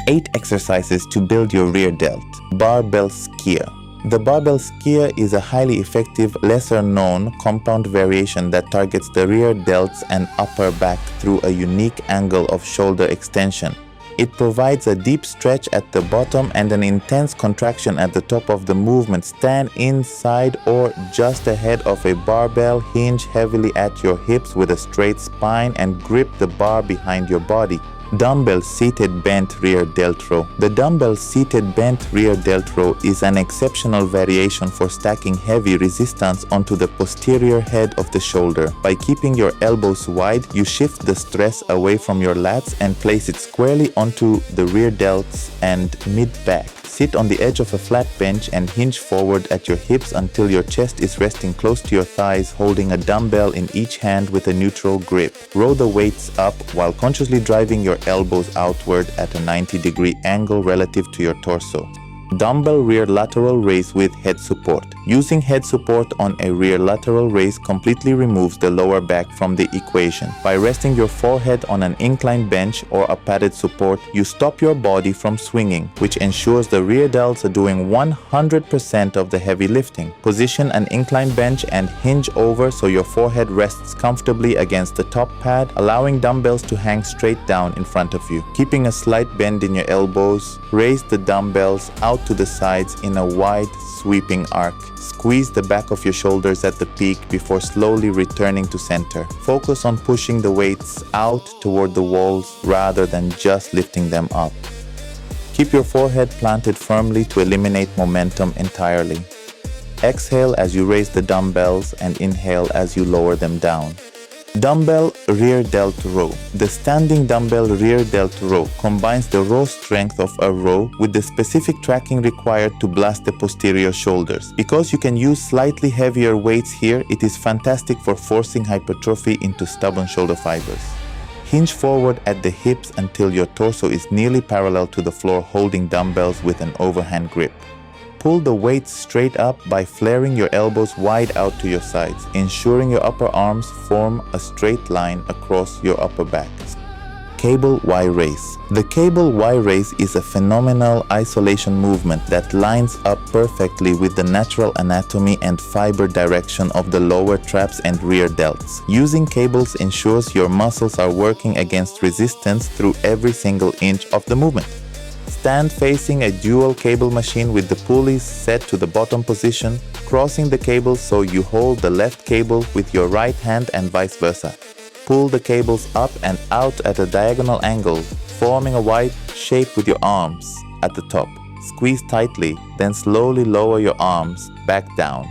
8 exercises to build your rear delt. Barbell Skier. The Barbell Skier is a highly effective, lesser-known compound variation that targets the rear delts and upper back through a unique angle of shoulder extension. It provides a deep stretch at the bottom and an intense contraction at the top of the movement. Stand inside or just ahead of a barbell, hinge heavily at your hips with a straight spine and grip the bar behind your body. Dumbbell seated bent rear delt row. The dumbbell seated bent rear delt row is an exceptional variation for stacking heavy resistance onto the posterior head of the shoulder. By keeping your elbows wide, you shift the stress away from your lats and place it squarely onto the rear delts and mid-back. Sit on the edge of a flat bench and hinge forward at your hips until your chest is resting close to your thighs, holding a dumbbell in each hand with a neutral grip. Row the weights up while consciously driving your elbows outward at a 90-degree angle relative to your torso. Dumbbell rear lateral raise with head support. Using head support on a rear lateral raise completely removes the lower back from the equation. By resting your forehead on an inclined bench or a padded support, you stop your body from swinging, which ensures the rear delts are doing 100% of the heavy lifting. Position an inclined bench and hinge over so your forehead rests comfortably against the top pad, allowing dumbbells to hang straight down in front of you. Keeping a slight bend in your elbows, raise the dumbbells out to the sides in a wide, sweeping arc. Squeeze the back of your shoulders at the peak before slowly returning to center. Focus on pushing the weights out toward the walls rather than just lifting them up. Keep your forehead planted firmly to eliminate momentum entirely. Exhale as you raise the dumbbells and inhale as you lower them down. Dumbbell rear delt row. The standing dumbbell rear delt row combines the raw strength of a row with the specific tracking required to blast the posterior shoulders. Because you can use slightly heavier weights here, it is fantastic for forcing hypertrophy into stubborn shoulder fibers. Hinge forward at the hips until your torso is nearly parallel to the floor, holding dumbbells with an overhand grip. Pull the weights straight up by flaring your elbows wide out to your sides, ensuring your upper arms form a straight line across your upper back. Cable Y raise. The cable Y raise is a phenomenal isolation movement that lines up perfectly with the natural anatomy and fiber direction of the lower traps and rear delts. Using cables ensures your muscles are working against resistance through every single inch of the movement. Stand facing a dual cable machine with the pulleys set to the bottom position, crossing the cables so you hold the left cable with your right hand and vice versa. Pull the cables up and out at a diagonal angle, forming a wide shape with your arms at the top. Squeeze tightly, then slowly lower your arms back down.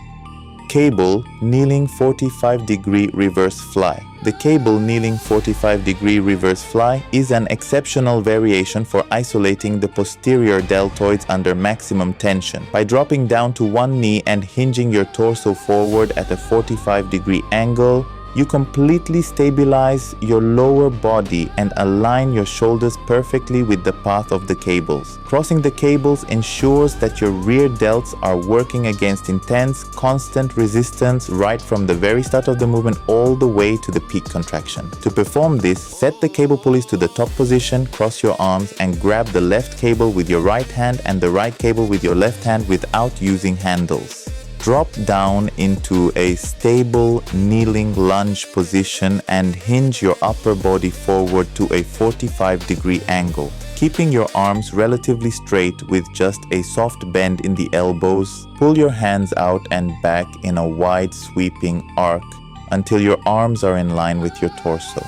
Cable kneeling 45-degree reverse fly. The cable kneeling 45-degree reverse fly is an exceptional variation for isolating the posterior deltoids under maximum tension. By dropping down to one knee and hinging your torso forward at a 45-degree angle, you completely stabilize your lower body and align your shoulders perfectly with the path of the cables. Crossing the cables ensures that your rear delts are working against intense, constant resistance right from the very start of the movement all the way to the peak contraction. To perform this, set the cable pulleys to the top position, cross your arms, and grab the left cable with your right hand and the right cable with your left hand without using handles. Drop down into a stable kneeling lunge position and hinge your upper body forward to a 45-degree angle, keeping your arms relatively straight with just a soft bend in the elbows. Pull your hands out and back in a wide sweeping arc until your arms are in line with your torso.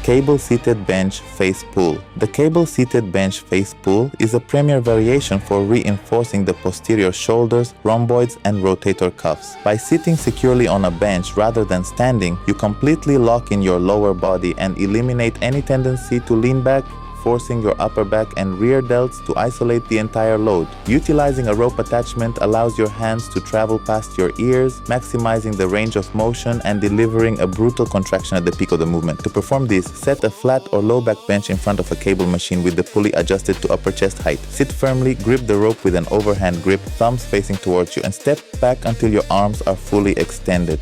Cable-seated bench face pull. The cable-seated bench face pull is a premier variation for reinforcing the posterior shoulders, rhomboids, and rotator cuffs. By sitting securely on a bench rather than standing, you completely lock in your lower body and eliminate any tendency to lean back, forcing your upper back and rear delts to isolate the entire load. Utilizing a rope attachment allows your hands to travel past your ears, maximizing the range of motion and delivering a brutal contraction at the peak of the movement. To perform this, set a flat or low back bench in front of a cable machine with the pulley adjusted to upper chest height. Sit firmly, grip the rope with an overhand grip, thumbs facing towards you, and step back until your arms are fully extended.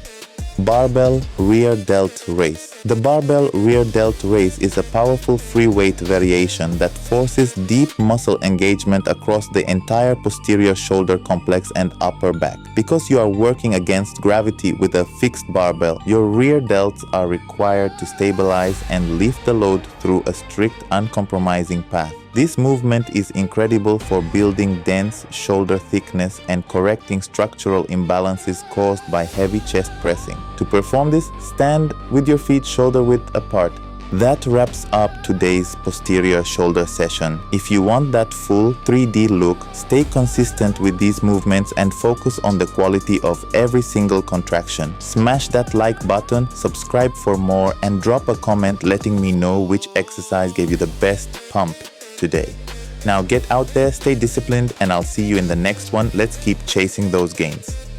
Barbell rear delt raise. The barbell rear delt raise is a powerful free weight variation that forces deep muscle engagement across the entire posterior shoulder complex and upper back. Because you are working against gravity with a fixed barbell, your rear delts are required to stabilize and lift the load through a strict, uncompromising path. This movement is incredible for building dense shoulder thickness and correcting structural imbalances caused by heavy chest pressing. To perform this, stand with your feet shoulder width apart. That wraps up today's posterior shoulder session. If you want that full 3D look, stay consistent with these movements and focus on the quality of every single contraction. Smash that like button, subscribe for more, and drop a comment letting me know which exercise gave you the best pump today. Now get out there, stay disciplined, and I'll see you in the next one. Let's keep chasing those gains.